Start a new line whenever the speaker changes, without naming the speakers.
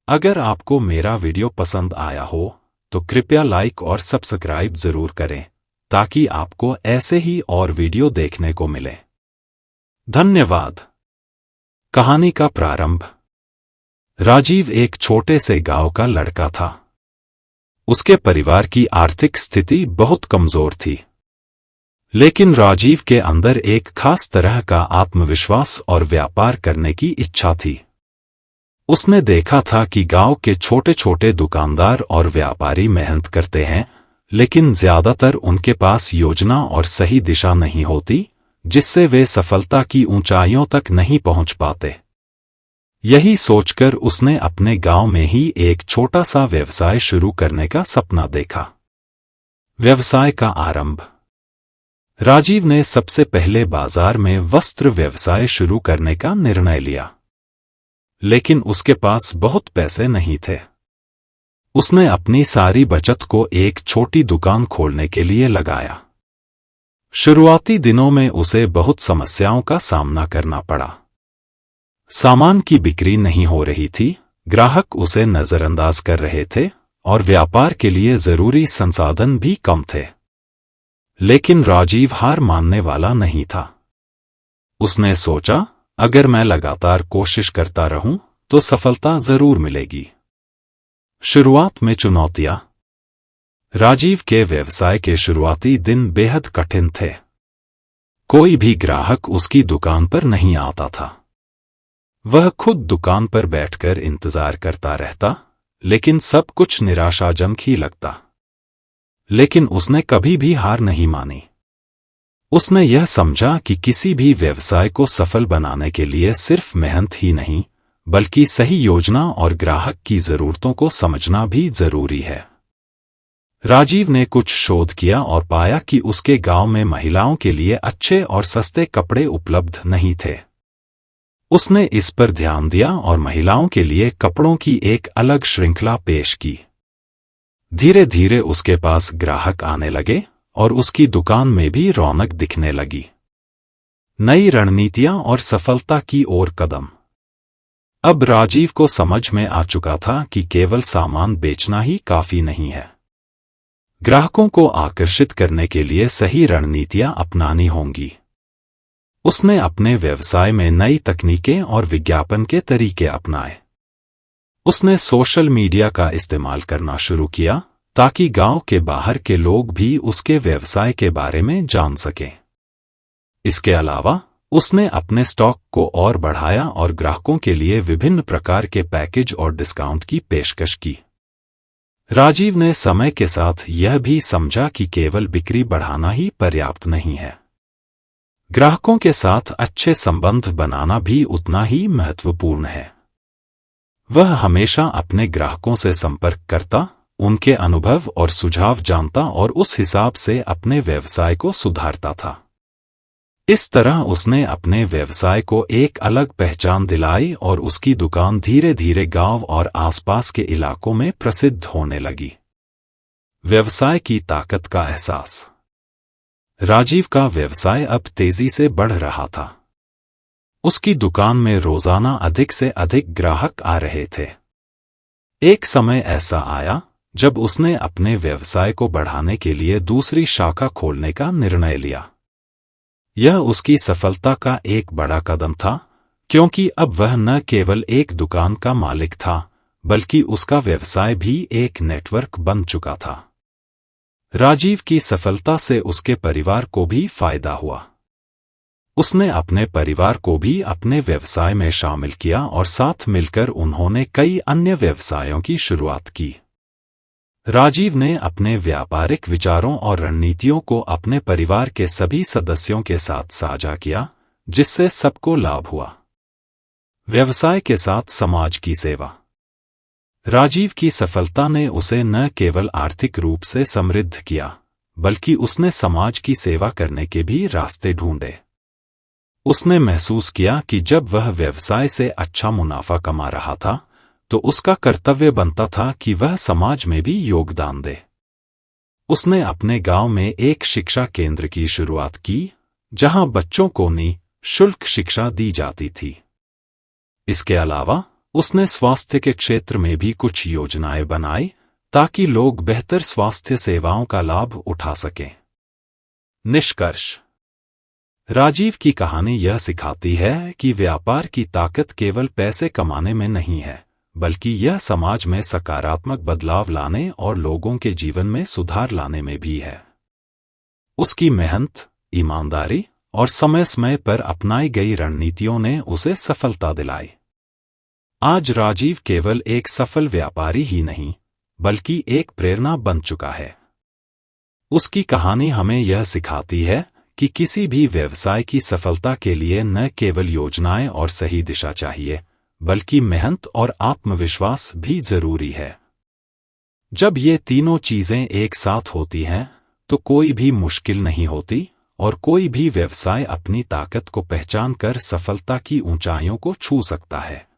अगर आपको मेरा वीडियो पसंद आया हो तो कृपया लाइक और सब्सक्राइब जरूर करें ताकि आपको ऐसे ही और वीडियो देखने को मिले। धन्यवाद। कहानी का प्रारंभ। राजीव एक छोटे से गांव का लड़का था। उसके परिवार की आर्थिक स्थिति बहुत कमजोर थी, लेकिन राजीव के अंदर एक खास तरह का आत्मविश्वास और व्यापार करने की इच्छा थी। उसने देखा था कि गांव के छोटे छोटे दुकानदार और व्यापारी मेहनत करते हैं, लेकिन ज्यादातर उनके पास योजना और सही दिशा नहीं होती, जिससे वे सफलता की ऊंचाइयों तक नहीं पहुंच पाते। यही सोचकर उसने अपने गांव में ही एक छोटा सा व्यवसाय शुरू करने का सपना देखा। व्यवसाय का आरंभ। राजीव ने सबसे पहले बाजार में वस्त्र व्यवसाय शुरू करने का निर्णय लिया, लेकिन उसके पास बहुत पैसे नहीं थे। उसने अपनी सारी बचत को एक छोटी दुकान खोलने के लिए लगाया। शुरुआती दिनों में उसे बहुत समस्याओं का सामना करना पड़ा। सामान की बिक्री नहीं हो रही थी, ग्राहक उसे नजरअंदाज कर रहे थे और व्यापार के लिए जरूरी संसाधन भी कम थे। लेकिन राजीव हार मानने वाला नहीं था। उसने सोचा, अगर मैं लगातार कोशिश करता रहूं तो सफलता जरूर मिलेगी। शुरुआत में चुनौतियां। राजीव के व्यवसाय के शुरुआती दिन बेहद कठिन थे। कोई भी ग्राहक उसकी दुकान पर नहीं आता था। वह खुद दुकान पर बैठकर इंतजार करता रहता, लेकिन सब कुछ निराशाजनक ही लगता। लेकिन उसने कभी भी हार नहीं मानी। उसने यह समझा कि किसी भी व्यवसाय को सफल बनाने के लिए सिर्फ मेहनत ही नहीं, बल्कि सही योजना और ग्राहक की जरूरतों को समझना भी जरूरी है। राजीव ने कुछ शोध किया और पाया कि उसके गांव में महिलाओं के लिए अच्छे और सस्ते कपड़े उपलब्ध नहीं थे। उसने इस पर ध्यान दिया और महिलाओं के लिए कपड़ों की एक अलग श्रृंखला पेश की। धीरे धीरे उसके पास ग्राहक आने लगे और उसकी दुकान में भी रौनक दिखने लगी। नई रणनीतियां और सफलता की ओर कदम। अब राजीव को समझ में आ चुका था कि केवल सामान बेचना ही काफी नहीं है। ग्राहकों को आकर्षित करने के लिए सही रणनीतियां अपनानी होंगी। उसने अपने व्यवसाय में नई तकनीकें और विज्ञापन के तरीके अपनाए। उसने सोशल मीडिया का इस्तेमाल करना शुरू किया ताकि गांव के बाहर के लोग भी उसके व्यवसाय के बारे में जान सकें। इसके अलावा उसने अपने स्टॉक को और बढ़ाया और ग्राहकों के लिए विभिन्न प्रकार के पैकेज और डिस्काउंट की पेशकश की। राजीव ने समय के साथ यह भी समझा कि केवल बिक्री बढ़ाना ही पर्याप्त नहीं है। ग्राहकों के साथ अच्छे संबंध बनाना भी उतना ही महत्वपूर्ण है। वह हमेशा अपने ग्राहकों से संपर्क करता, उनके अनुभव और सुझाव जानता और उस हिसाब से अपने व्यवसाय को सुधारता था। इस तरह उसने अपने व्यवसाय को एक अलग पहचान दिलाई और उसकी दुकान धीरे धीरे गांव और आसपास के इलाकों में प्रसिद्ध होने लगी। व्यवसाय की ताकत का एहसास। राजीव का व्यवसाय अब तेजी से बढ़ रहा था। उसकी दुकान में रोजाना अधिक से अधिक ग्राहक आ रहे थे। एक समय ऐसा आया जब उसने अपने व्यवसाय को बढ़ाने के लिए दूसरी शाखा खोलने का निर्णय लिया। यह उसकी सफलता का एक बड़ा कदम था, क्योंकि अब वह न केवल एक दुकान का मालिक था, बल्कि उसका व्यवसाय भी एक नेटवर्क बन चुका था। राजीव की सफलता से उसके परिवार को भी फायदा हुआ। उसने अपने परिवार को भी अपने व्यवसाय में शामिल किया और साथ मिलकर उन्होंने कई अन्य व्यवसायों की शुरुआत की। राजीव ने अपने व्यापारिक विचारों और रणनीतियों को अपने परिवार के सभी सदस्यों के साथ साझा किया, जिससे सबको लाभ हुआ। व्यवसाय के साथ समाज की सेवा। राजीव की सफलता ने उसे न केवल आर्थिक रूप से समृद्ध किया, बल्कि उसने समाज की सेवा करने के भी रास्ते ढूंढे। उसने महसूस किया कि जब वह व्यवसाय से अच्छा मुनाफा कमा रहा था, तो उसका कर्तव्य बनता था कि वह समाज में भी योगदान दे। उसने अपने गांव में एक शिक्षा केंद्र की शुरुआत की, जहां बच्चों को निःशुल्क शिक्षा दी जाती थी। इसके अलावा उसने स्वास्थ्य के क्षेत्र में भी कुछ योजनाएं बनाई ताकि लोग बेहतर स्वास्थ्य सेवाओं का लाभ उठा सकें। निष्कर्ष: राजीव की कहानी यह सिखाती है कि व्यापार की ताकत केवल पैसे कमाने में नहीं है, बल्कि यह समाज में सकारात्मक बदलाव लाने और लोगों के जीवन में सुधार लाने में भी है। उसकी मेहनत, ईमानदारी और समय समय पर अपनाई गई रणनीतियों ने उसे सफलता दिलाई। आज राजीव केवल एक सफल व्यापारी ही नहीं, बल्कि एक प्रेरणा बन चुका है। उसकी कहानी हमें यह सिखाती है कि किसी भी व्यवसाय की सफलता के लिए न केवल योजनाएं और सही दिशा चाहिए, बल्कि मेहनत और आत्मविश्वास भी जरूरी है। जब ये तीनों चीजें एक साथ होती हैं, तो कोई भी मुश्किल नहीं होती और कोई भी व्यवसाय अपनी ताकत को पहचान कर सफलता की ऊंचाइयों को छू सकता है।